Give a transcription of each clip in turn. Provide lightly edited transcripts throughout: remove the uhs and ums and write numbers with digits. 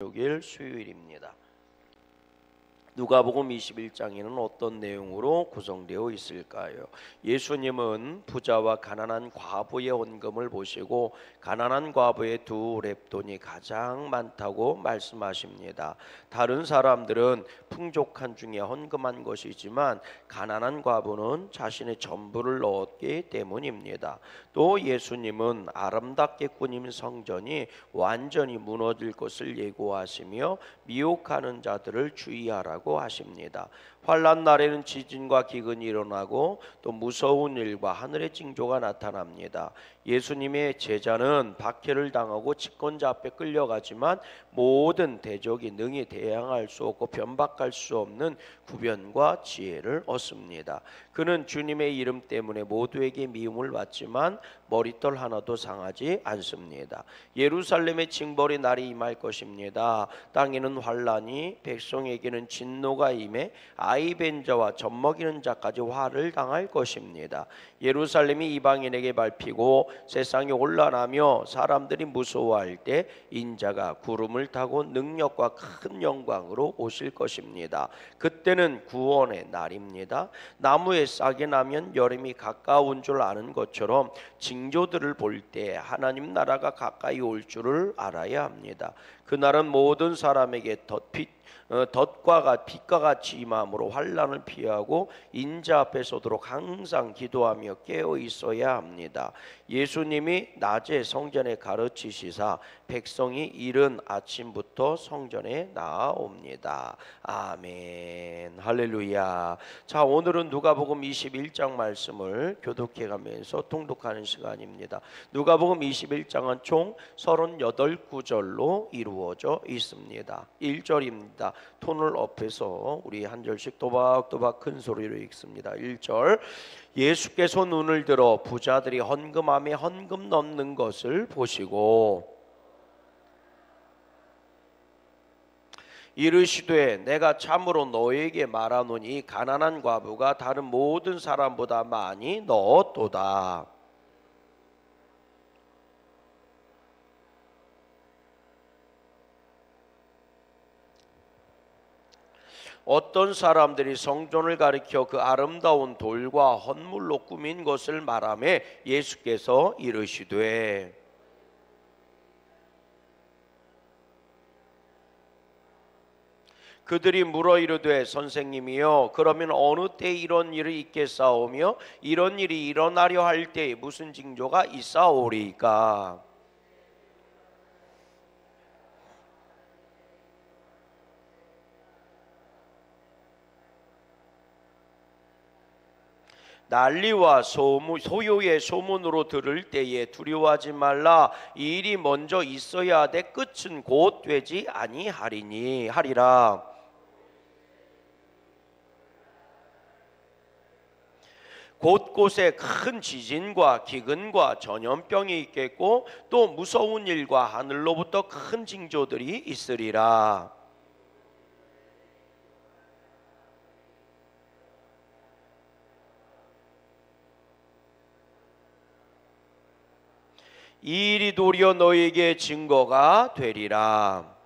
6일 수요일입니다. 누가복음 21장에는 어떤 내용으로 구성되어 있을까요? 예수님은 부자와 가난한 과부의 헌금을 보시고 가난한 과부의 두 렙돈이 가장 많다고 말씀하십니다. 다른 사람들은 풍족한 중에 헌금한 것이지만 가난한 과부는 자신의 전부를 넣었기 때문입니다. 또 예수님은 아름답게 꾸민 성전이 완전히 무너질 것을 예고하시며 미혹하는 자들을 주의하라고 하십니다. 환난 날에는 지진과 기근이 일어나고 또 무서운 일과 하늘의 징조가 나타납니다. 예수님의 제자는 박해를 당하고 집권자 앞에 끌려가지만 모든 대적이 능히 대항할 수 없고 변박할 수 없는 구변과 지혜를 얻습니다. 그는 주님의 이름 때문에 모두에게 미움을 받지만 머리털 하나도 상하지 않습니다. 예루살렘의 징벌의 날이 임할 것입니다. 땅에는 환란이, 백성에게는 진노가 임해 아이벤 자와 젖먹이는 자까지 화를 당할 것입니다. 예루살렘이 이방인에게 밟히고 세상이 혼란하며 사람들이 무서워할 때 인자가 구름을 타고 능력과 큰 영광으로 오실 것입니다. 그때는 구원의 날입니다. 나무에 싹이 나면 여름이 가까운 줄 아는 것처럼 징조들을 볼 때 하나님 나라가 가까이 올 줄을 알아야 합니다. 그날은 모든 사람에게 덫과 빛과 같이 임함으로 환난을 피하고 인자 앞에 서도록 항상 기도하며 깨어 있어야 합니다. 예수님이 낮에 성전에 가르치시사 백성이 이른 아침부터 성전에 나아옵니다. 아멘. 할렐루야. 자, 오늘은 누가복음 21장 말씀을 교독해가면서 통독하는 시간입니다. 누가복음 21장은 총 38구절로 이루어져 있습니다. 1절입니다. 톤을 업해서 우리 한 절씩 또박또박 큰 소리로 읽습니다. 1절. 예수께서 눈을 들어 부자들이 헌금함에 헌금 넣는 것을 보시고 이르시되 내가 참으로 너에게 말하노니 가난한 과부가 다른 모든 사람보다 많이 넣었도다. 어떤 사람들이 성전을 가리켜 그 아름다운 돌과 헌물로 꾸민 것을 말하며 예수께서 이르시되 그들이 물어 이르되 선생님이여 그러면 어느 때 이런 일이 있겠사오며 이런 일이 일어나려 할 때에 무슨 징조가 있사오리까? 난리와 소요의 소문으로 들을 때에 두려워하지 말라. 이 일이 먼저 있어야 하되 끝은 곧 되지 아니하리라. 곳곳에 큰 지진과 기근과 전염병이 있겠고 또 무서운 일과 하늘로부터 큰 징조들이 있으리라. 이 일이 도리어 너에게 증거가 되리라.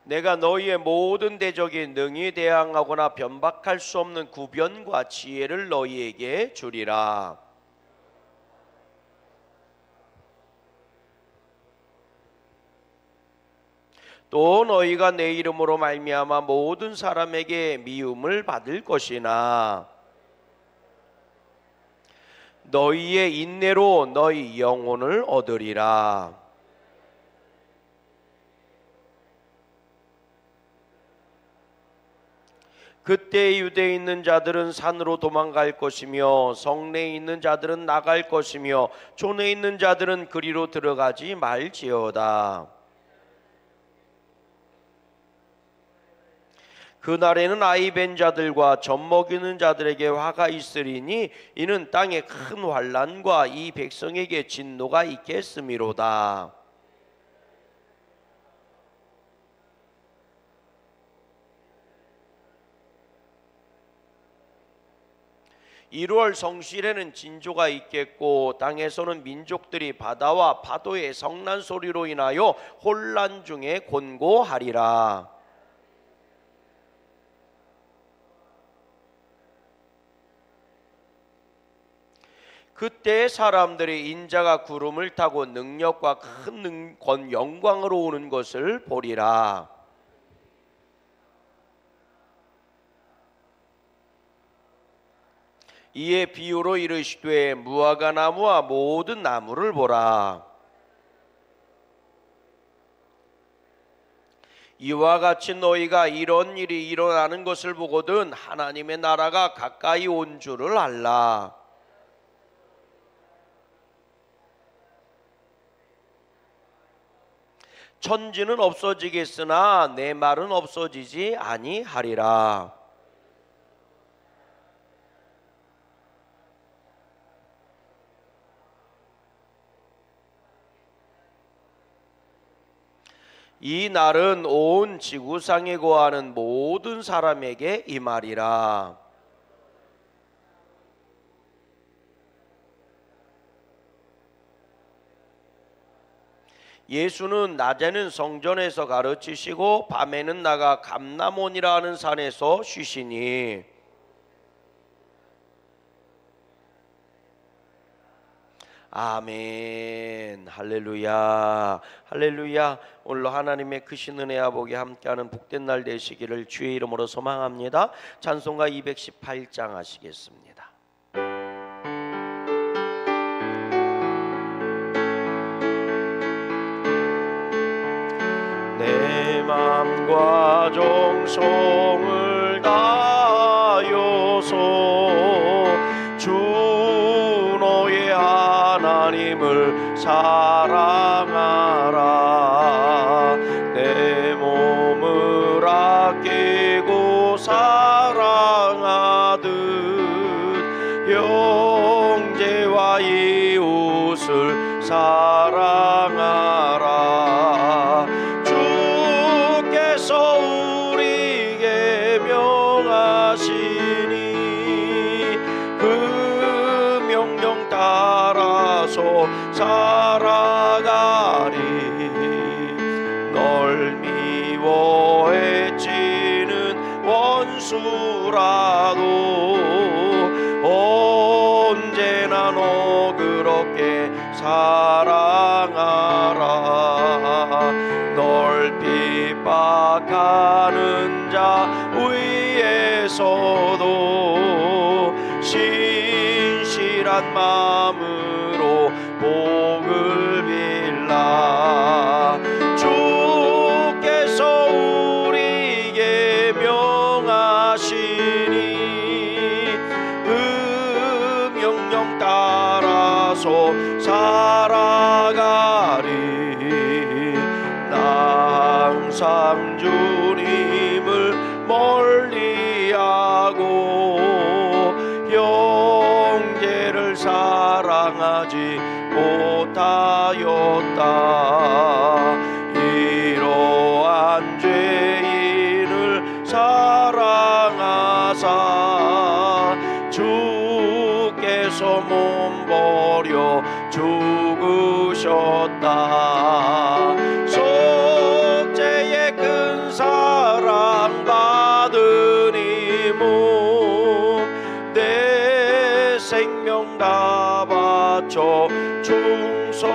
내가 너희의 모든 대적에 능히 대항하거나 변박할 수 없는 구변과 지혜를 너희에게 주리라. 또 너희가 내 이름으로 말미암아 모든 사람에게 미움을 받을 것이나 너희의 인내로 너희 영혼을 얻으리라. 그때 유대에 있는 자들은 산으로 도망갈 것이며 성내에 있는 자들은 나갈 것이며 촌에 있는 자들은 그리로 들어가지 말지어다. 그날에는 아이벤 자들과 젖먹이는 자들에게 화가 있으리니 이는 땅에 큰 환난과 이 백성에게 진노가 있겠음이로다. 1월 성실에는 진조가 있겠고 땅에서는 민족들이 바다와 파도의 성난 소리로 인하여 혼란 중에 곤고하리라. 그때 사람들이 인자가 구름을 타고 능력과 큰 영광으로 오는 것을 보리라. 이에 비유로 이르시되 무화과 나무와 모든 나무를 보라. 이와 같이 너희가 이런 일이 일어나는 것을 보거든 하나님의 나라가 가까이 온 줄을 알라. 천지는 없어지겠으나 내 말은 없어지지 아니하리라. 이 날은 온 지구상에 거하는 모든 사람에게 임하리라. 예수는 낮에는 성전에서 가르치시고 밤에는 나가 감람원이라는 산에서 쉬시니 아멘. 할렐루야. 할렐루야. 오늘로 하나님의 크신 은혜와 복이 함께하는 복된 날 되시기를 주의 이름으로 소망합니다. 찬송가 218장 하시겠습니다. 내 맘과 정성을 다하여서 주 너의 하나님을 사랑하라. 내 몸을 아끼고 사랑하듯 형제와 이웃을 사랑하라. 주께서 우리에게 명하시니 그 명령 따라서 살아가리. 널 미워해 치는 원수라도 언제나 너 그렇게 사랑하라. 널 핍박하는 자 위에서도 신실한 마음으로 복을 빌라. 주께서 우리에게 명하시니 그 명령 따라서 살아가리. 나 항상 주님을 멀리하고 형제를 사랑하지 못하였다. 이러한 죄인을 사랑하사 주께서 몸 버려 죽으셨다. 속죄의 큰 사랑 받은 이 몸 내 생명 다 바쳐 충성하리.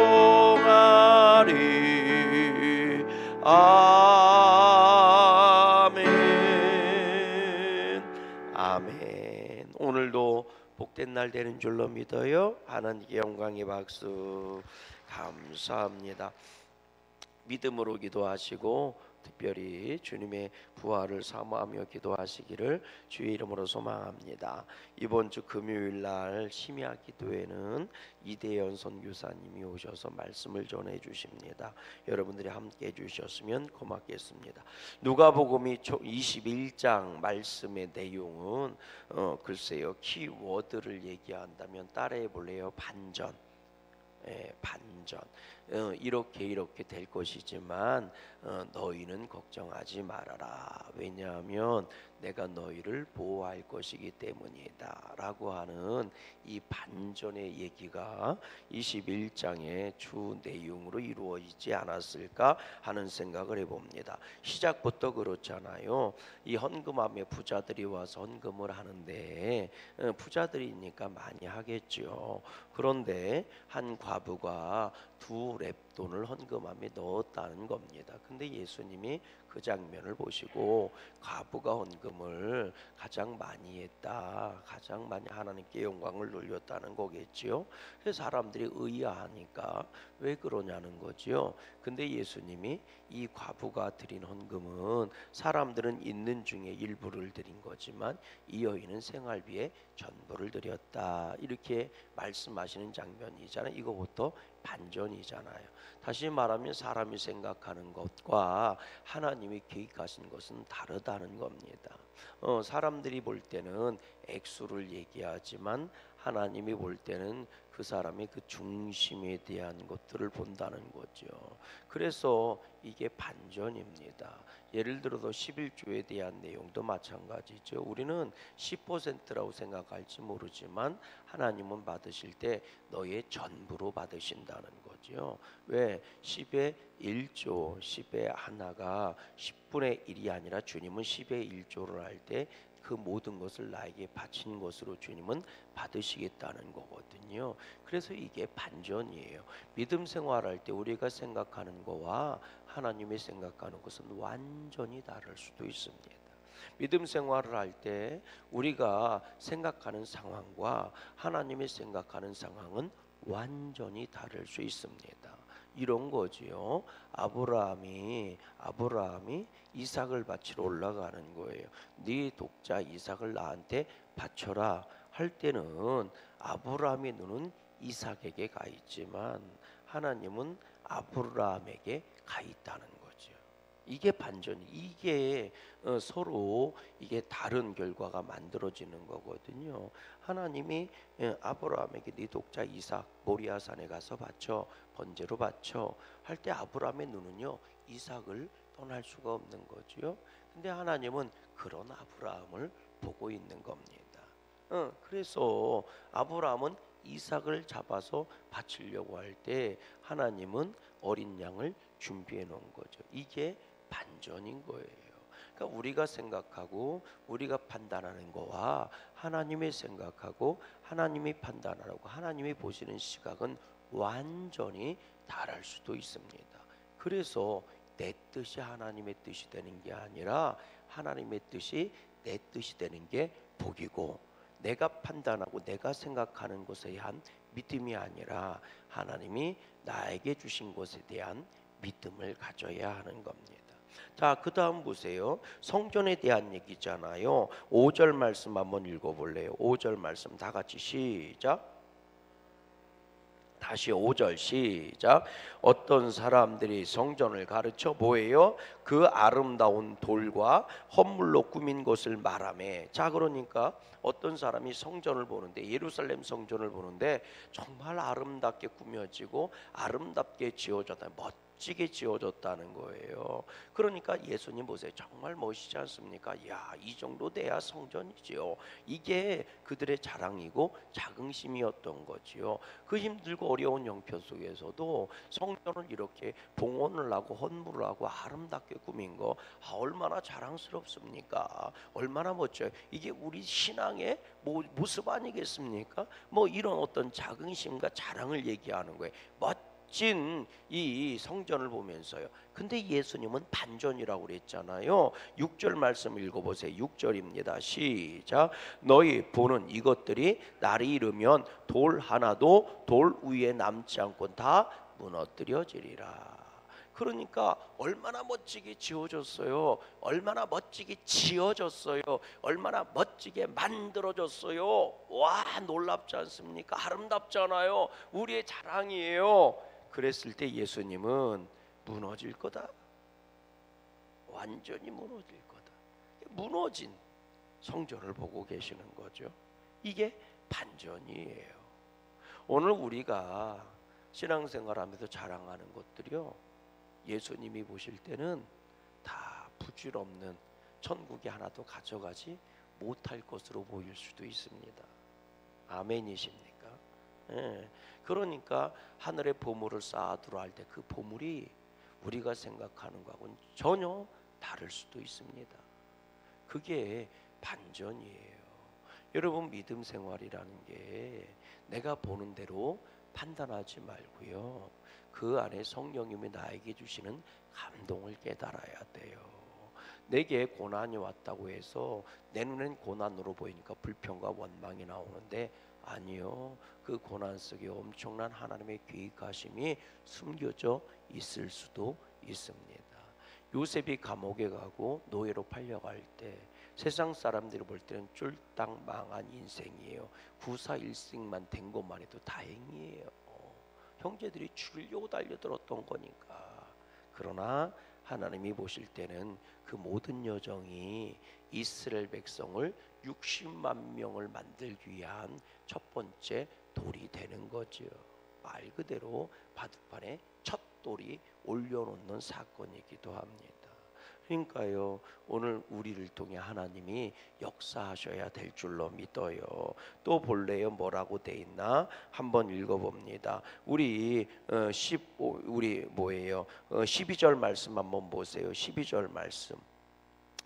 아멘. 아멘. 오늘도 복된 날 되는 줄로 믿어요. 하나님께 영광의 박수. 감사합니다. 믿음으로 기도하시고 특별히 주님의 부활을 사모하며 기도하시기를 주의 이름으로 소망합니다. 이번 주 금요일 날 심야 기도회는 이대연 선교사님이 오셔서 말씀을 전해 주십니다. 여러분들이 함께 해 주셨으면 고맙겠습니다. 누가복음이 21장 말씀의 내용은 글쎄요, 키워드를 얘기한다면 따라해 볼래요? 반전. 반전. 이렇게 될 것이지만 너희는 걱정하지 말아라. 왜냐하면 내가 너희를 보호할 것이기 때문이다 라고 하는 이 반전의 얘기가 21장의 주 내용으로 이루어지지 않았을까 하는 생각을 해봅니다. 시작부터 그렇잖아요. 이 헌금함에 부자들이 와서 헌금을 하는데 부자들이니까 많이 하겠죠. 그런데 한 과부가 2렙돈을 헌금함에 넣었다는 겁니다. 근데 예수님이 그 장면을 보시고 과부가 헌금을 가장 많이 했다, 가장 많이 하나님께 영광을 돌렸다는 거겠지요. 그래서 사람들이 의아하니까 왜 그러냐는 거지요. 근데 예수님이 이 과부가 드린 헌금은 사람들은 있는 중에 일부를 드린 거지만 이 여인은 생활비에 전부를 드렸다, 이렇게 말씀하시는 장면이잖아요. 이거부터 반전이잖아요. 다시 말하면 사람이 생각하는 것과 하나님이 계획하신 것은 다르다는 겁니다. 사람들이 볼 때는 액수를 얘기하지만 하나님이 볼 때는 그 사람의 그 중심에 대한 것들을 본다는 거죠. 그래서 이게 반전입니다. 예를 들어서 11조에 대한 내용도 마찬가지죠. 우리는 10%라고 생각할지 모르지만 하나님은 받으실 때 너의 전부로 받으신다는 거죠. 왜? 10의 1조, 10의 하나가 10분의 1이 아니라 주님은 10의 1조를 할 때 그 모든 것을 나에게 바친 것으로 주님은 받으시겠다는 거거든요. 그래서 이게 반전이에요. 믿음 생활할 때 우리가 생각하는 거와 하나님이 생각하는 것은 완전히 다를 수도 있습니다. 믿음 생활을 할 때 우리가 생각하는 상황과 하나님이 생각하는 상황은 완전히 다를 수 있습니다. 이런 거지요. 아브라함이 이삭을 바치러 올라가는 거예요. 네 독자 이삭을 나한테 바쳐라 할 때는 아브라함의 눈은 이삭에게 가 있지만 하나님은 아브라함에게 가 있다는 거죠. 이게 반전이, 이게 서로 이게 다른 결과가 만들어지는 거거든요. 하나님이 아브라함에게 네 독자 이삭 모리아산에 가서 바쳐, 번제로 바쳐 할 때 아브라함의 눈은요 이삭을 떠날 수가 없는 거죠. 근데 하나님은 그런 아브라함을 보고 있는 겁니다. 그래서 아브라함은 이삭을 잡아서 바치려고 할 때 하나님은 어린 양을 준비해 놓은 거죠. 이게 반전인 거예요. 그러니까 우리가 생각하고 우리가 판단하는 거와 하나님이 생각하고 하나님이 판단하고 하나님이 보시는 시각은 완전히 다를 수도 있습니다. 그래서 내 뜻이 하나님의 뜻이 되는 게 아니라 하나님의 뜻이 내 뜻이 되는 게 복이고, 내가 판단하고 내가 생각하는 것에 대한 믿음이 아니라 하나님이 나에게 주신 것에 대한 믿음을 가져야 하는 겁니다. 자, 그 다음 보세요. 성전에 대한 얘기잖아요. 5절 말씀 한번 읽어볼래요? 5절 말씀 다 같이 시작. 다시 5절 시작. 어떤 사람들이 성전을 가르쳐 뭐예요? 그 아름다운 돌과 헌물로 꾸민 것을 말하며. 자, 그러니까 어떤 사람이 성전을 보는데, 예루살렘 성전을 보는데 정말 아름답게 꾸며지고 아름답게 지어졌다, 멋지게 지어졌다는 거예요. 그러니까 예수님 보세요. 정말 멋있지 않습니까? 야, 이 정도 돼야 성전이지요. 이게 그들의 자랑이고 자긍심이었던 거지요. 그 힘들고 어려운 형편 속에서도 성전을 이렇게 봉헌을 하고 헌물을 하고 아름답게 꾸민 거, 얼마나 자랑스럽습니까? 얼마나 멋져요. 이게 우리 신앙의 모습 아니겠습니까? 이런 어떤 자긍심과 자랑을 얘기하는 거예요. 멋진 이 성전을 보면서요. 근데 예수님은 반전이라고 그랬잖아요. 6절 말씀 읽어보세요. 6절입니다. 시작. 너희 보는 이것들이 날이 이르면 돌 하나도 돌 위에 남지 않고 다 무너뜨려지리라. 그러니까 얼마나 멋지게 지어졌어요. 얼마나 멋지게 지어졌어요. 얼마나 멋지게 만들어졌어요. 와, 놀랍지 않습니까? 아름답잖아요. 우리의 자랑이에요. 그랬을 때 예수님은 무너질 거다. 완전히 무너질 거다. 무너진 성전을 보고 계시는 거죠. 이게 반전이에요. 오늘 우리가 신앙생활하면서 자랑하는 것들이요, 예수님이 보실 때는 다 부질없는, 천국에 하나도 가져가지 못할 것으로 보일 수도 있습니다. 아멘이십니까? 예. 그러니까 하늘의 보물을 쌓아두라 할 때 그 보물이 우리가 생각하는 것하고는 전혀 다를 수도 있습니다. 그게 반전이에요. 여러분, 믿음 생활이라는 게 내가 보는 대로 판단하지 말고요, 그 안에 성령님이 나에게 주시는 감동을 깨달아야 돼요. 내게 고난이 왔다고 해서 내 눈엔 고난으로 보이니까 불평과 원망이 나오는데, 아니요, 그 고난 속에 엄청난 하나님의 계획하심이 숨겨져 있을 수도 있습니다. 요셉이 감옥에 가고 노예로 팔려갈 때 세상 사람들이 볼 때는 쫄딱 망한 인생이에요. 구사일생만 된 것만 해도 다행이에요. 형제들이 죽이려고 달려들었던 거니까. 그러나 하나님이 보실 때는 그 모든 여정이 이스라엘 백성을 60만 명을 만들기 위한 첫 번째 돌이 되는 거죠. 말 그대로 바둑판에 첫 돌이 올려놓는 사건이기도 합니다. 그러니까요, 오늘 우리를 통해 하나님이 역사하셔야 될 줄로 믿어요. 또 볼래요? 뭐라고 돼 있나? 한번 읽어봅니다. 우리 12절 말씀 한번 보세요. 12절 말씀.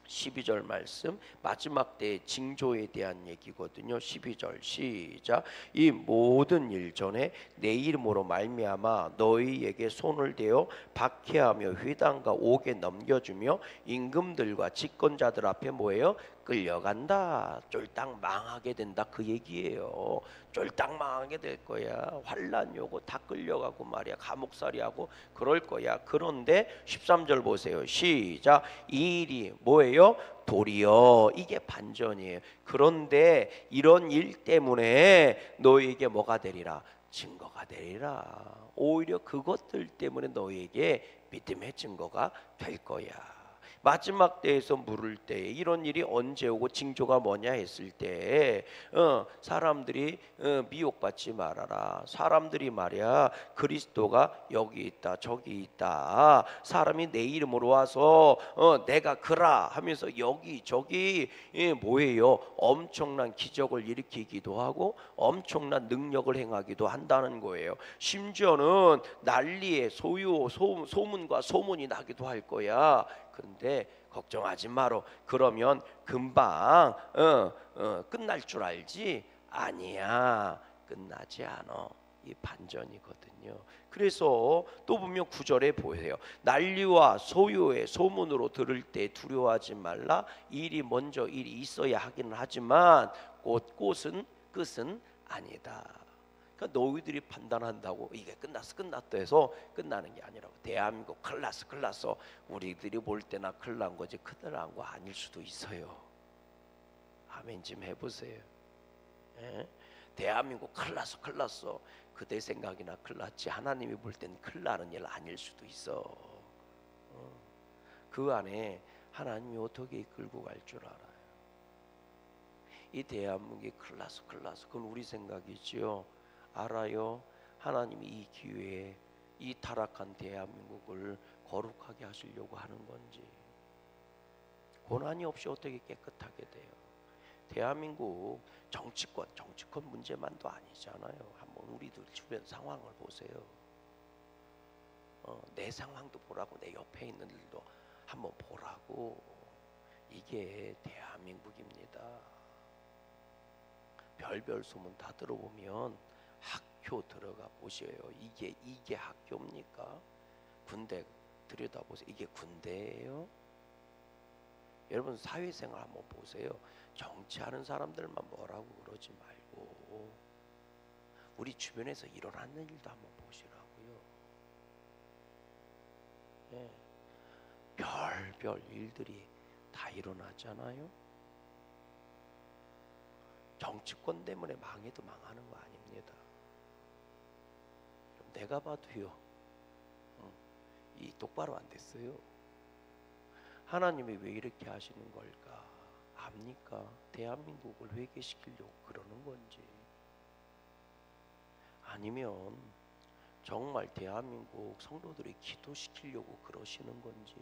12절 말씀, 마지막 때의 징조에 대한 얘기거든요. 12절 시작. 이 모든 일 전에 내 이름으로 말미암아 너희에게 손을 대어 박해하며 회당과 옥에 넘겨주며 임금들과 집권자들 앞에 뭐예요? 끌려간다. 쫄딱 망하게 된다, 그 얘기예요. 쫄딱 망하게 될 거야. 환난이 오고 다 끌려가고 말이야. 감옥살이하고 그럴 거야. 그런데 13절 보세요. 시작. 이 일이 뭐예요? 도리어. 이게 반전이에요. 그런데 이런 일 때문에 너희에게 뭐가 되리라? 증거가 되리라. 오히려 그것들 때문에 너희에게 믿음의 증거가 될 거야. 마지막 때에서 물을 때 이런 일이 언제 오고 징조가 뭐냐 했을 때 사람들이 미혹받지 말아라. 사람들이 말이야, 그리스도가 여기 있다 저기 있다, 사람이 내 이름으로 와서 내가 그라 하면서 여기 저기 뭐예요? 엄청난 기적을 일으키기도 하고 엄청난 능력을 행하기도 한다는 거예요. 심지어는 난리에 소문과 소문이 나기도 할 거야. 그런데 걱정하지 마라. 그러면 금방 끝날 줄 알지? 아니야, 끝나지 않아. 이 반전이거든요. 그래서 또 보면 9절에 보세요. 난리와 소요의 소문으로 들을 때 두려워하지 말라. 일이 먼저 일이 있어야 하기는 하지만 꽃은 끝은 아니다. 그러니까 너희들이 판단한다고 이게 끝났다 해서 끝나는 게 아니라고. 대한민국 큰일 났어. 우리들이 볼 때나 큰일 난 거지 큰일 난 거 아닐 수도 있어요. 아멘 좀 해보세요. 예? 대한민국 큰일 났어. 그대 생각이나 큰일 났지 하나님이 볼 때는 큰일 나는 일 아닐 수도 있어. 그 안에 하나님이 어떻게 이끌고 갈 줄 알아요. 이 대한민국이 큰일 났어. 그건 우리 생각이지요. 알아요. 하나님이 이 기회에 이 타락한 대한민국을 거룩하게 하시려고 하는 건지. 고난이 없이 어떻게 깨끗하게 돼요? 대한민국 정치권 문제만도 아니잖아요. 한번 우리들 주변 상황을 보세요. 내 상황도 보라고, 내 옆에 있는 일도 한번 보라고. 이게 대한민국입니다. 별별 소문 다 들어보면 학교 들어가 보셔요. 이게 학교입니까? 군대 들여다보세요. 이게 군대예요? 여러분 사회생활 한번 보세요. 정치하는 사람들만 뭐라고 그러지 말고 우리 주변에서 일어나는 일도 한번 보시라고요. 네. 별별 일들이 다 일어나잖아요. 정치권 때문에 망해도 망하는 거 아닙니다. 내가 봐도요, 이 똑바로 안 됐어요. 하나님이 왜 이렇게 하시는 걸까? 압니까? 대한민국을 회개시키려고 그러는 건지, 아니면 정말 대한민국 성도들이 기도시키려고 그러시는 건지.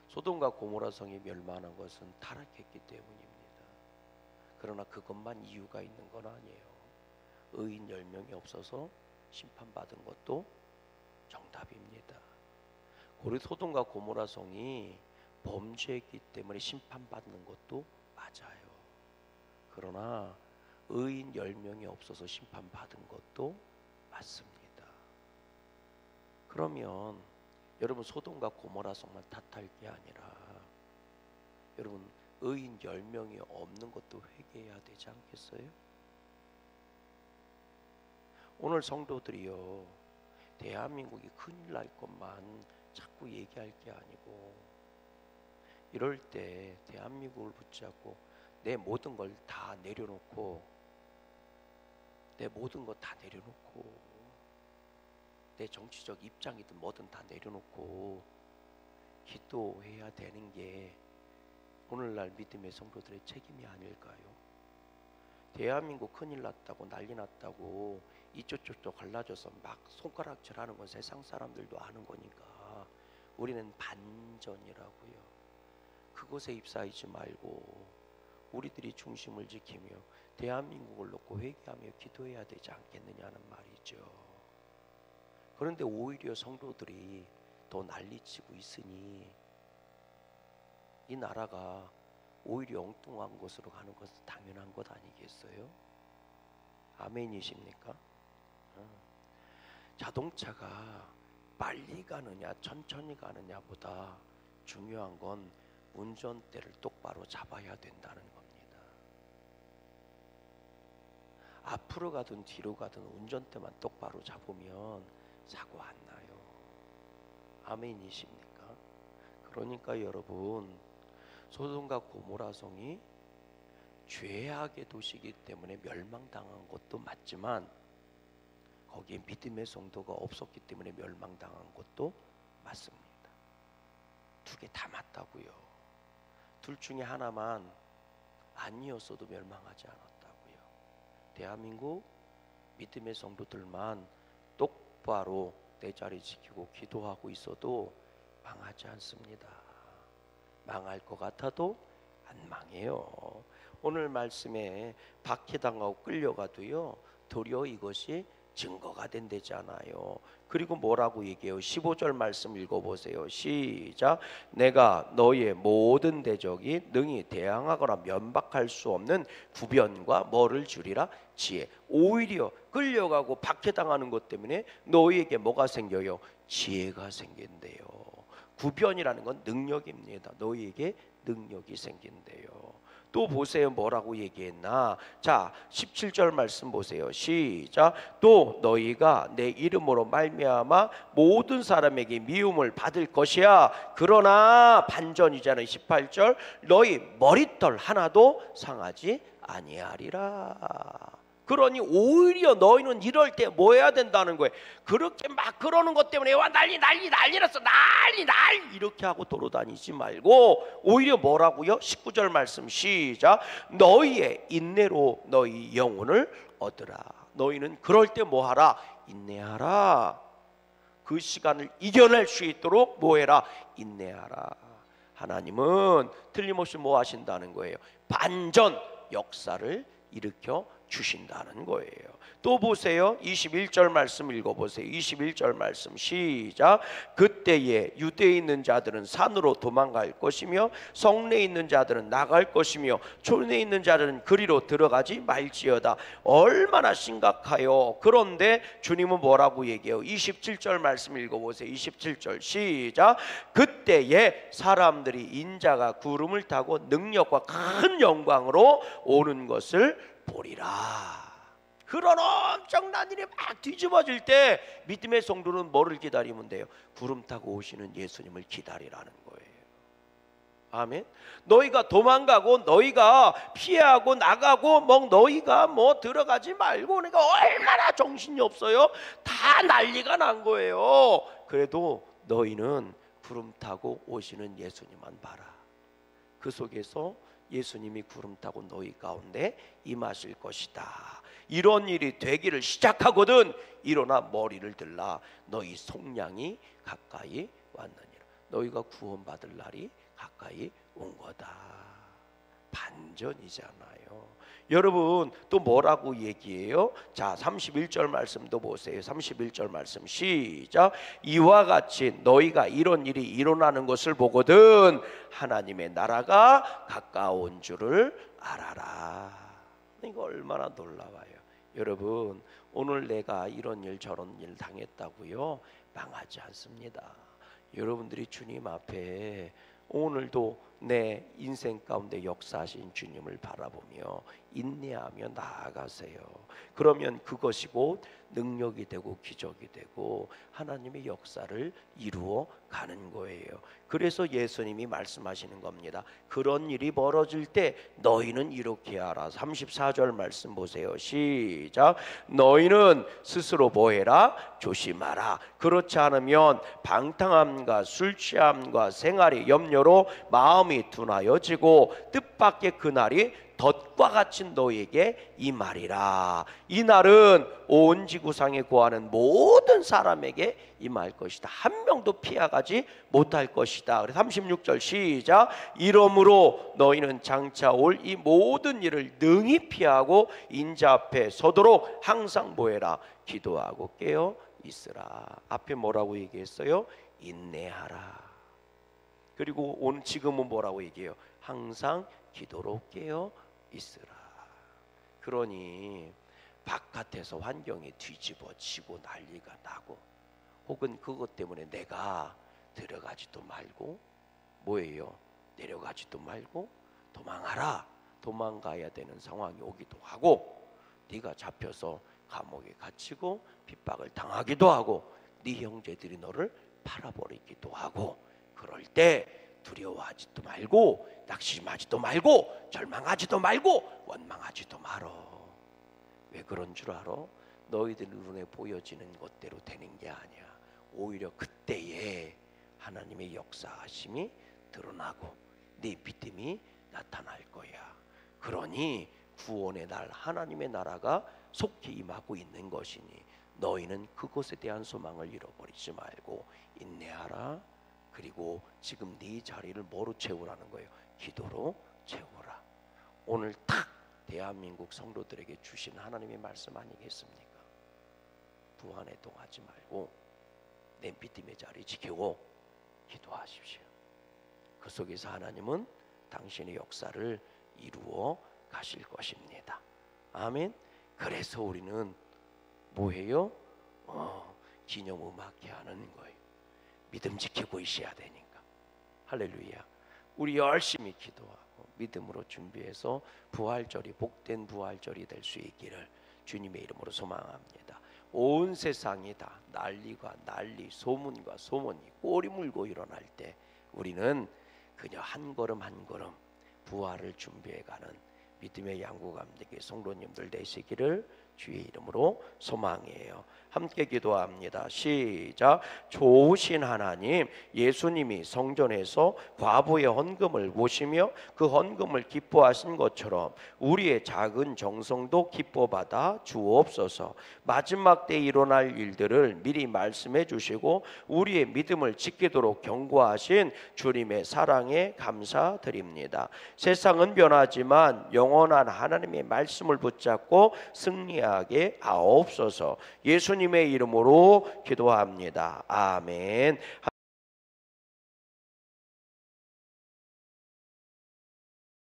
소돔과 고모라 성이 멸망한 것은 타락했기 때문입니다. 그러나 그것만 이유가 있는 건 아니에요. 의인 10명이 없어서 심판받은 것도 정답입니다. 고리 소돔과 고모라 성이 범죄했기 때문에 심판받는 것도 맞아요. 그러나 의인 10명이 없어서 심판받은 것도 맞습니다. 그러면 여러분 소돔과 고모라 성만 탓할 게 아니라 여러분 의인 10명이 없는 것도 회개해야 되지 않겠어요? 오늘 성도들이요, 대한민국이 큰일 날 것만 자꾸 얘기할 게 아니고 이럴 때 대한민국을 붙잡고 내 모든 걸 다 내려놓고 내 모든 것 다 내려놓고 내 정치적 입장이든 뭐든 다 내려놓고 기도해야 되는 게 오늘날 믿음의 성도들의 책임이 아닐까요? 대한민국 큰일 났다고 난리 났다고 이쪽 저쪽 갈라져서 막 손가락질하는 건 세상 사람들도 아는 거니까 우리는 반전이라고요. 그곳에 ip사하지 말고 우리들이 중심을 지키며 대한민국을 놓고 회개하며 기도해야 되지 않겠느냐는 말이죠. 그런데 오히려 성도들이 더 난리치고 있으니 이 나라가 오히려 엉뚱한 곳으로 가는 것은 당연한 것 아니겠어요? 아멘이십니까? 자동차가 빨리 가느냐 천천히 가느냐보다 중요한 건 운전대를 똑바로 잡아야 된다는 겁니다. 앞으로 가든 뒤로 가든 운전대만 똑바로 잡으면 사고 안 나요. 아멘이십니까? 그러니까 여러분 소돔과 고모라 성이 죄악의 도시이기 때문에 멸망당한 것도 맞지만 거기에 믿음의 성도가 없었기 때문에 멸망당한 것도 맞습니다. 두 개 다 맞다고요. 둘 중에 하나만 아니었어도 멸망하지 않았다고요. 대한민국 믿음의 성도들만 똑바로 내 자리 지키고 기도하고 있어도 망하지 않습니다. 망할 것 같아도 안 망해요. 오늘 말씀에 박해당하고 끌려가도요 도리어 이것이 증거가 된대잖아요. 그리고 뭐라고 얘기해요? 15절 말씀 읽어보세요. 시작. 내가 너의 모든 대적이 능히 대항하거나 면박할 수 없는 구변과 뭐를 주리라? 지혜. 오히려 끌려가고 박해당하는 것 때문에 너희에게 뭐가 생겨요? 지혜가 생긴대요. 구변이라는 건 능력입니다. 너희에게 능력이 생긴대요. 또 보세요. 뭐라고 얘기했나? 자, 17절 말씀 보세요. 시작. 또 너희가 내 이름으로 말미암아 모든 사람에게 미움을 받을 것이야. 그러나 반전이잖아요. 18절. 너희 머리털 하나도 상하지 아니하리라. 그러니 오히려 너희는 이럴 때 뭐 해야 된다는 거예요. 그렇게 막 그러는 것 때문에 와 난리 났어 난리 이렇게 하고 돌아다니지 말고 오히려 뭐라고요? 19절 말씀 시작. 너희의 인내로 너희 영혼을 얻으라. 너희는 그럴 때 뭐 하라? 인내하라. 그 시간을 이겨낼 수 있도록 뭐 해라? 인내하라. 하나님은 틀림없이 뭐 하신다는 거예요? 반전 역사를 일으켜 주신다는 거예요. 또 보세요. 21절 말씀 읽어보세요. 21절 말씀 시작. 그때에 유대에 있는 자들은 산으로 도망갈 것이며 성내에 있는 자들은 나갈 것이며 촌에 있는 자들은 그리로 들어가지 말지어다. 얼마나 심각해요. 그런데 주님은 뭐라고 얘기해요? 27절 말씀 읽어보세요. 27절 시작. 그때에 사람들이 인자가 구름을 타고 능력과 큰 영광으로 오는 것을 보리라. 그런 엄청난 일이 막 뒤집어질 때 믿음의 성도는 뭐를 기다리면 돼요? 구름 타고 오시는 예수님을 기다리라는 거예요. 아멘. 너희가 도망가고 너희가 피하고 나가고 너희가 들어가지 말고 그러니까 얼마나 정신이 없어요. 다 난리가 난 거예요. 그래도 너희는 구름 타고 오시는 예수님만 봐라. 그 속에서 예수님이 구름 타고 너희 가운데 임하실 것이다. 이런 일이 되기를 시작하거든 일어나 머리를 들라. 너희 속량이 가까이 왔느니라. 너희가 구원받을 날이 가까이 온 거다. 반전이잖아요. 여러분 또 뭐라고 얘기해요? 자 31절 말씀도 보세요. 31절 말씀 시작. 이와 같이 너희가 이런 일이 일어나는 것을 보거든 하나님의 나라가 가까운 줄을 알아라. 이거 얼마나 놀라워요. 여러분 오늘 내가 이런 일 저런 일 당했다고요 망하지 않습니다. 여러분들이 주님 앞에 오늘도 내 인생 가운데 역사하신 주님을 바라보며 인내하며 나아가세요. 그러면 그것이 곧 능력이 되고 기적이 되고 하나님의 역사를 이루어 가는 거예요. 그래서 예수님이 말씀하시는 겁니다. 그런 일이 벌어질 때 너희는 이렇게 하라. 34절 말씀 보세요. 시작. 너희는 스스로 뭐해라? 조심하라. 그렇지 않으면 방탕함과 술 취함과 생활의 염려로 마음이 둔하여지고 뜻밖의 그날이 덫과 같이 너에게 임하리라. 이 날은 온 지구상에 거하는 모든 사람에게 임할 것이다. 한 명도 피하가지 못할 것이다. 그래서 36절 시작. 이러므로 너희는 장차 올 이 모든 일을 능히 피하고 인자 앞에 서도록 항상 뭐해라? 기도하고 깨어 있으라. 앞에 뭐라고 얘기했어요? 인내하라. 그리고 오늘 지금은 뭐라고 얘기해요? 항상 기도로 깨어 있으라. 그러니 바깥에서 환경이 뒤집어지고 난리가 나고 혹은 그것 때문에 내가 들어가지도 말고 뭐예요? 내려가지도 말고 도망하라. 도망가야 되는 상황이 오기도 하고 네가 잡혀서 감옥에 갇히고 핍박을 당하기도 하고 네 형제들이 너를 팔아버리기도 하고 그럴 때 두려워하지도 말고 낙심하지도 말고 절망하지도 말고 원망하지도 말어. 왜 그런 줄 알아? 너희들 눈에 보여지는 것대로 되는 게 아니야. 오히려 그때에 하나님의 역사하심이 드러나고 네 믿음이 나타날 거야. 그러니 구원의 날 하나님의 나라가 속히 임하고 있는 것이니 너희는 그것에 대한 소망을 잃어버리지 말고 인내하라. 그리고 지금 네 자리를 뭐로 채우라는 거예요? 기도로 채우라. 오늘 딱 대한민국 성도들에게 주신 하나님의 말씀 아니겠습니까? 부안해동하지 말고 내 믿음의 자리 지키고 기도하십시오. 그 속에서 하나님은 당신의 역사를 이루어 가실 것입니다. 아멘. 그래서 우리는 뭐해요? 기념음악회 하는 거예요. 믿음 지키고 있어야 되니까. 할렐루야. 우리 열심히 기도하고 믿음으로 준비해서 부활절이 복된 부활절이 될 수 있기를 주님의 이름으로 소망합니다. 온 세상이 다 난리가 난리 소문과 소문이 꼬리 물고 일어날 때 우리는 그냥 한 걸음 한 걸음 부활을 준비해가는 믿음의 양구감되게 성도님들 되시기를 주의 이름으로 소망해요. 함께 기도합니다. 시작. 좋으신 하나님, 예수님이 성전에서 과부의 헌금을 보시며 그 헌금을 기뻐하신 것처럼 우리의 작은 정성도 기뻐받아 주옵소서. 마지막 때 일어날 일들을 미리 말씀해 주시고 우리의 믿음을 지키도록 경고하신 주님의 사랑에 감사드립니다. 세상은 변하지만 영원한 하나님의 말씀을 붙잡고 승리하게 하옵소서. 예수님의 이름으로 기도합니다. 아멘.